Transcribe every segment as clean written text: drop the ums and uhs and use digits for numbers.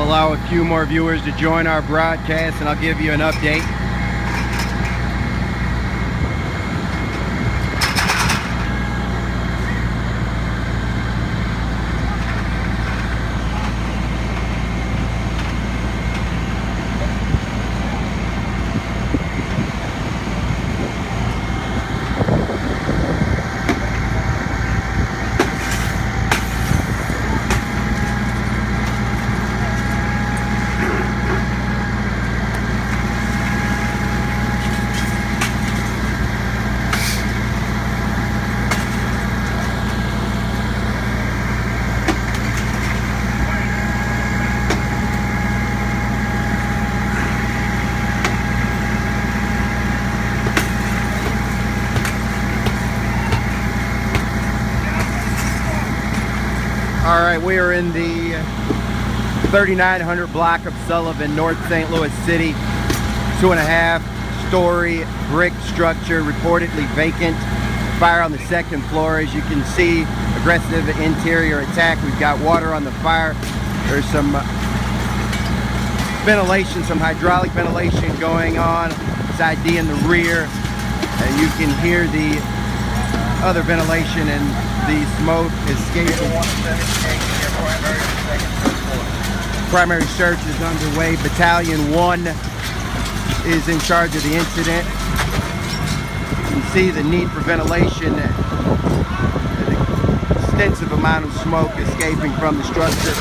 I'll allow a few more viewers to join our broadcast and I'll give you an update. All right, we are in the 3900 block of Sullivan, North St. Louis City. 2.5-story brick structure, reportedly vacant. Fire on the second floor. As you can see, aggressive interior attack. We've got water on the fire. There's some ventilation, some hydraulic ventilation going on. Side D in the rear. You can hear the other ventilation and the smoke escaping. Primary search is underway. Battalion 1 is in charge of the incident. You can see the need for ventilation, an extensive amount of smoke escaping from the structure.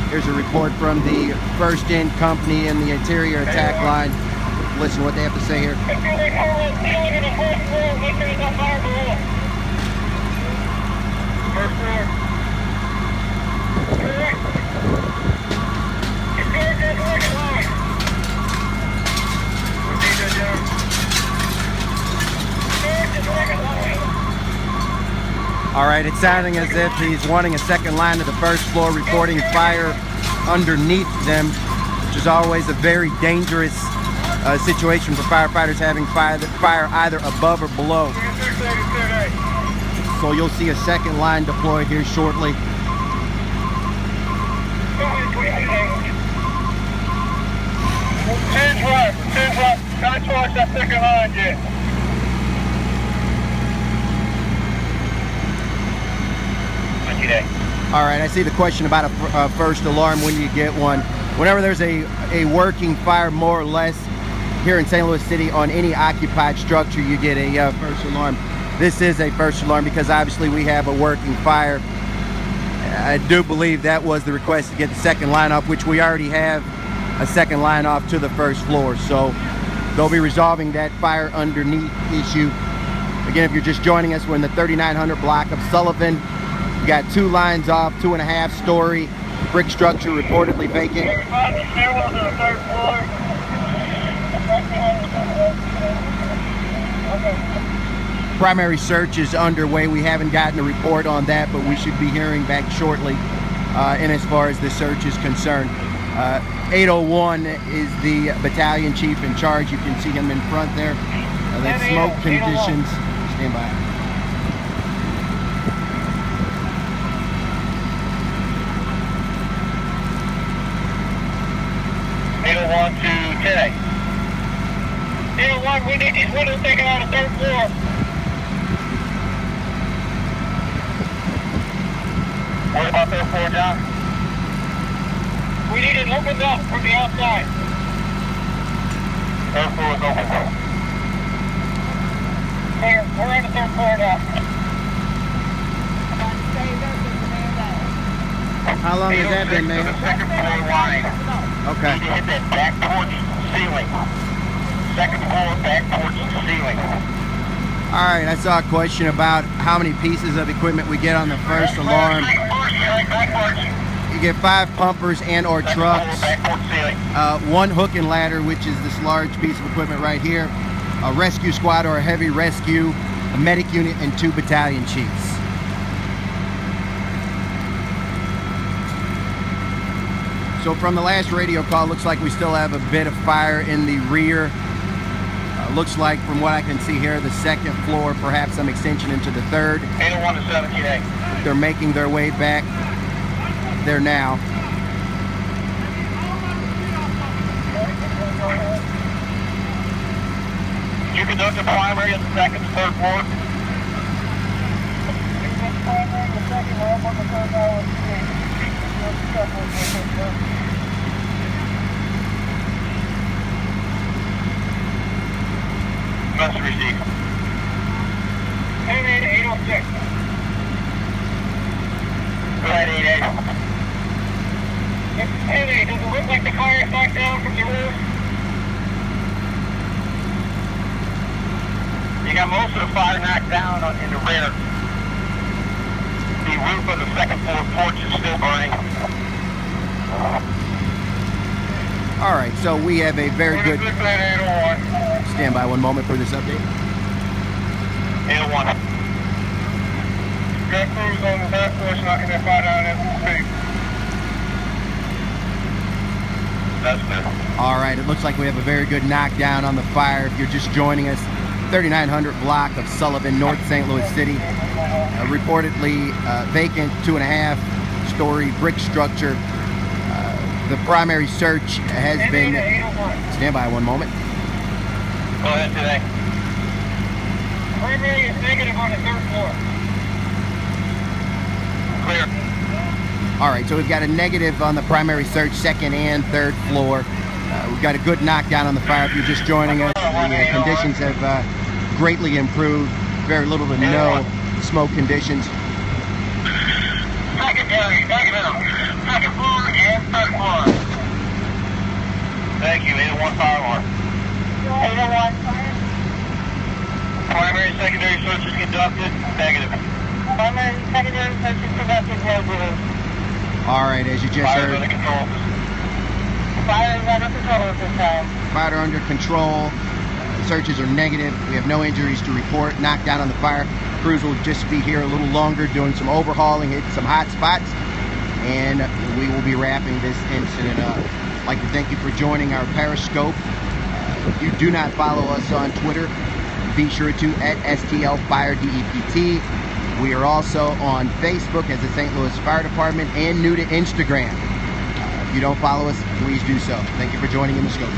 Here's a report from the 1st In company in the interior attack line. Listen to what they have to say here. All right, it's sounding as if he's wanting a second line to the first floor, reporting fire underneath them, which is always a very dangerous situation for firefighters, having fire either above or below. So you'll see a second line deployed here shortly. Change right. Can't charge that second line yet. All right, I see the question about a first alarm. When do you get one? Whenever there's a working fire, more or less, here in St. Louis City on any occupied structure, you get a first alarm. This is a first alarm because obviously we have a working fire. I do believe that was the request to get the second line off, which we already have a second line off to the first floor. So they'll be resolving that fire underneath issue. Again, if you're just joining us, we're in the 3900 block of Sullivan. We got 2 lines off, 2.5-story brick structure, reportedly vacant. Primary search is underway. We haven't gotten a report on that, but we should be hearing back shortly in as far as the search is concerned. 801 is the battalion chief in charge. You can see him in front there. That smoke conditions. Stand by. To 10. 801, we need these windows taken out of 3rd floor. What about 3rd floor, John? We need it opened up from the outside. 3rd floor is open. Here, we're on the 3rd floor now. How long has that been, man? The 2nd floor line. Okay. You need to hit that back towards the ceiling. 2nd floor, back towards the ceiling. All right, I saw a question about how many pieces of equipment we get on the first alarm. You get 5 pumpers and or trucks, 1 hook and ladder, which is this large piece of equipment right here, a rescue squad or a heavy rescue, a medic unit, and 2 battalion chiefs. So from the last radio call, looks like we still have a bit of fire in the rear. Looks like, from what I can see here, the second floor, perhaps some extension into the third. 801 to 17A. They're making their way back there now. You conduct the primary on the second and third floor. Primary, the second, we're up on the third floor. Message received. 806. Go ahead, 88. It's 10-8. Does it look like the car is knocked down from the roof? You got most of the fire knocked down in the rear. The roof of the second floor porch is still burning. All right, so we have a very good... 801. Stand by one moment for this update. 801. Got crews on the back porch knocking that fire down as we speak. That's good. All right, it looks like we have a very good knockdown on the fire. If you're just joining us, 3900 block of Sullivan, North St. Louis City. Reportedly vacant 2.5-story brick structure. The primary search has been... Stand by one moment. Go ahead today. Primary is negative on the third floor. Clear. All right, so we've got a negative on the primary search, second and third floor. We've got a good knockdown on the fire. If you're just joining us, the conditions have greatly improved. Very little to no smoke conditions. Secondary, negative. Second floor and third floor. Thank you, 801 fire alarm. 801 fire. Primary and secondary searches conducted, negative. Primary and secondary searches conducted, negative. All right, as you just Fire heard. under control. Fire is under control at this time. Fire under control. Searches are negative. We have no injuries to report. Knockdown on the fire. Crews will just be here a little longer doing some overhauling, hitting some hot spots, and we will be wrapping this incident up. I'd like to thank you for joining our Periscope. If you do not follow us on Twitter, be sure to @STLFireDEPT. We are also on Facebook as the St. Louis Fire Department and new to Instagram. If you don't follow us, please do so. Thank you for joining in the scope.